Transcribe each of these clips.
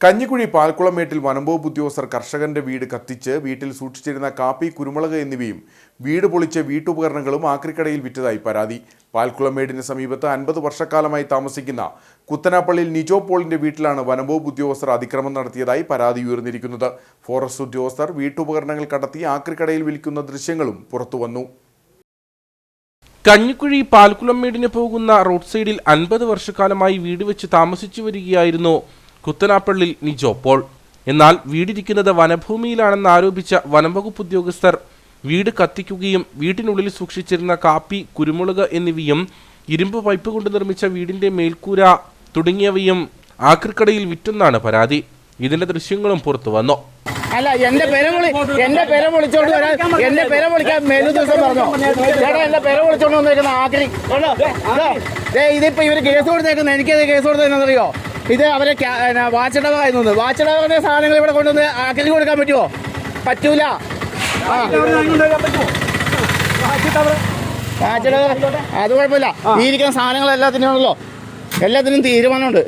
കഞ്ഞിക്കുഴി പാൽക്കുളമേട്ടിൽ വനംവകുപ്പ് ഉദ്യോഗസ്ഥർ കർഷകന്റെ വീട് കത്തിച്ച് വീട്ടിൽ സൂക്ഷിച്ചിരുന്ന കാപ്പി, കുരുമുളക് എന്നിവയും വീട് പൊളിച്ച് വീട്ടുപകരണങ്ങളും ആക്രിക്കടയിൽ വിറ്റതായി പരാതി. പാൽക്കുളമേടിന് സമീപത്ത് 50 വർഷക്കാലമായി താമസിക്കുന്ന കുത്തനാപ്പള്ളിയിൽ നിജോ പോളിന്റെ വീട്ടിലാണ് വനംവകുപ്പ് ഉദ്യോഗസ്ഥർ അതിക്രമം നടത്തിയതായി പരാതി ഉയർന്നിരിക്കുന്നത്. ഫോറസ്റ്റ് ഉദ്യോഗസ്ഥർ വീട്ടുപകരണങ്ങൾ കടത്തി ആക്രിക്കടയിൽ വിൽക്കുന്ന ദൃശ്യങ്ങളും പുറത്തുവന്നു. കഞ്ഞിക്കുഴി പാൽക്കുളമേടിന് പോകുന്ന റോഡ് സൈഡിൽ 50 വർഷക്കാലമായി വീട് വെച്ച് താമസിച്ചു വരികയായിരുന്നു കുത്തനാപ്പള്ളിൽ നിജോ പോൾ. എന്നാൽ വീടിരിക്കുന്നത് വനഭൂമിയിലാണെന്ന് ആരോപിച്ച വനംവകുപ്പ് ഉദ്യോഗസ്ഥർ വീട് കത്തിക്കുകയും വീട്ടിനുള്ളിൽ സൂക്ഷിച്ചിരുന്ന കാപ്പി, കുരുമുളക് എന്നിവയും ഇരുമ്പ് പൈപ്പ് കൊണ്ട് നിർമ്മിച്ച വീടിന്റെ മേൽക്കൂര തുടങ്ങിയവയും ആക്രിക്കടയിൽ വിറ്റെന്നാണ് പരാതി. ഇതിന്റെ ദൃശ്യങ്ങളും പുറത്തു വന്നു. അല്ല, എന്റെ പേരെ വിളിച്ചോണ്ട് വരാൻ എന്റെ പേരെ വിളിക്കാൻ മേലു ദിവസം പറഞ്ഞോ. ചേട്ടാ, എന്റെ പേരെ വിളിച്ചോണ്ട് വന്നേക്കുന്ന ആക്രി ഇതിപ്പോ ഇവര് കേസ് കൊടുത്തേക്കുന്നത്. എനിക്കത് കേസ് കൊടുത്തതെന്നറിയോ? ഇത് അവരെ വാച്ചടവായിരുന്നു. വാച്ചടവിന്റെ സാധനങ്ങൾ ഇവിടെ കൊണ്ടുവന്ന് ആക്രി കൊടുക്കാൻ പറ്റുമോ? പറ്റൂല. അത് കുഴപ്പമില്ല. ഈ ഇരിക്കുന്ന സാധനങ്ങൾ എല്ലാത്തിനും തീരുമാനമുണ്ട്.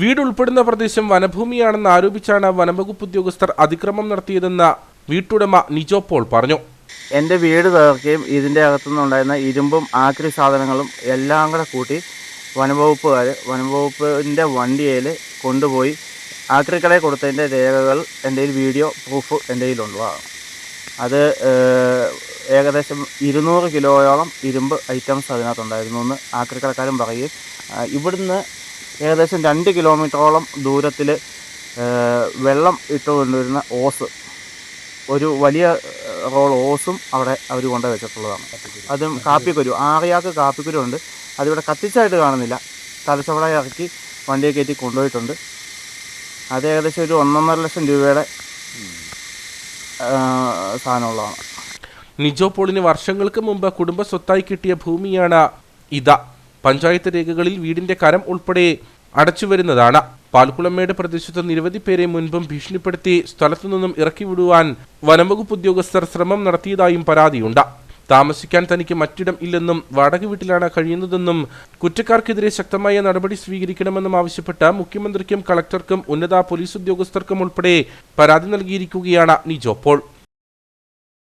വീട് ഉൾപ്പെടുന്ന പ്രദേശം വനഭൂമിയാണെന്ന് ആരോപിച്ചാണ് വനംവകുപ്പ് ഉദ്യോഗസ്ഥർ അതിക്രമം നടത്തിയതെന്ന് വീട്ടുടമ നിജോ പോൾ പറഞ്ഞു. എൻ്റെ വീട് തകർക്കുകയും ഇതിൻ്റെ അകത്തുനിന്നുണ്ടായിരുന്ന ഇരുമ്പും ആക്രി സാധനങ്ങളും എല്ലാം കൂടെ കൂട്ടി വനംവകുപ്പിൻ്റെ വണ്ടിയിൽ കൊണ്ടുപോയി ആക്രിക്കടയിൽ കൊടുത്തതിൻ്റെ രേഖകൾ എൻ്റെ വീഡിയോ പ്രൂഫ് എൻ്റെ കയ്യിലുള്ളതാണ്. അത് ഏകദേശം 200 കിലോയോളം ഇരുമ്പ് ഐറ്റംസ് അതിനകത്തുണ്ടായിരുന്നു എന്ന് ആക്രിക്കടക്കാരും പറയുകയും ഇവിടുന്ന് ഏകദേശം 2 കിലോമീറ്ററോളം ദൂരത്തിൽ വെള്ളം ഇട്ടുകൊണ്ടുവരുന്ന ഓസ്, ഒരു വലിയ റോൾ ഓസും അവിടെ അവർ കൊണ്ടു വെച്ചിട്ടുള്ളതാണ്. അതും കാപ്പിക്കുരു, ആറിയാക്ക് കാപ്പിക്കുരു ഉണ്ട്. അതിവിടെ കത്തിച്ചായിട്ട് കാണുന്നില്ല. തലച്ചവട ഇറക്കി വണ്ടിയെ കയറ്റി കൊണ്ടുപോയിട്ടുണ്ട്. അത് ഏകദേശം ഒരു 1.5 ലക്ഷം രൂപയുടെ സാധനമുള്ളതാണ്. നിജോ പോളിന് വർഷങ്ങൾക്ക് മുമ്പ് കുടുംബ സ്വത്തായി കിട്ടിയ ഭൂമിയാണ് ഇത്. പഞ്ചായത്ത് രേഖകളിൽ വീടിന്റെ കരം ഉൾപ്പെടെ അടച്ചുവരുന്നതാണ്. പാൽക്കുളമേട് പ്രദേശത്ത് നിരവധി പേരെ മുൻപും ഭീഷണിപ്പെടുത്തി സ്ഥലത്തു നിന്നും ഇറക്കി വിടുവാൻ വനംവകുപ്പ് ഉദ്യോഗസ്ഥർ ശ്രമം നടത്തിയതായും പരാതിയുണ്ട്. താമസിക്കാൻ തനിക്ക് മറ്റിടം ഇല്ലെന്നും വാടക വീട്ടിലാണ് കഴിയുന്നതെന്നും കുറ്റക്കാർക്കെതിരെ ശക്തമായ നടപടി സ്വീകരിക്കണമെന്നും ആവശ്യപ്പെട്ട് മുഖ്യമന്ത്രിക്കും കളക്ടർക്കും ഉന്നത പോലീസ് ഉദ്യോഗസ്ഥർക്കും ഉൾപ്പെടെ പരാതി നൽകിയിരിക്കുകയാണ് നിജോ പോൾ.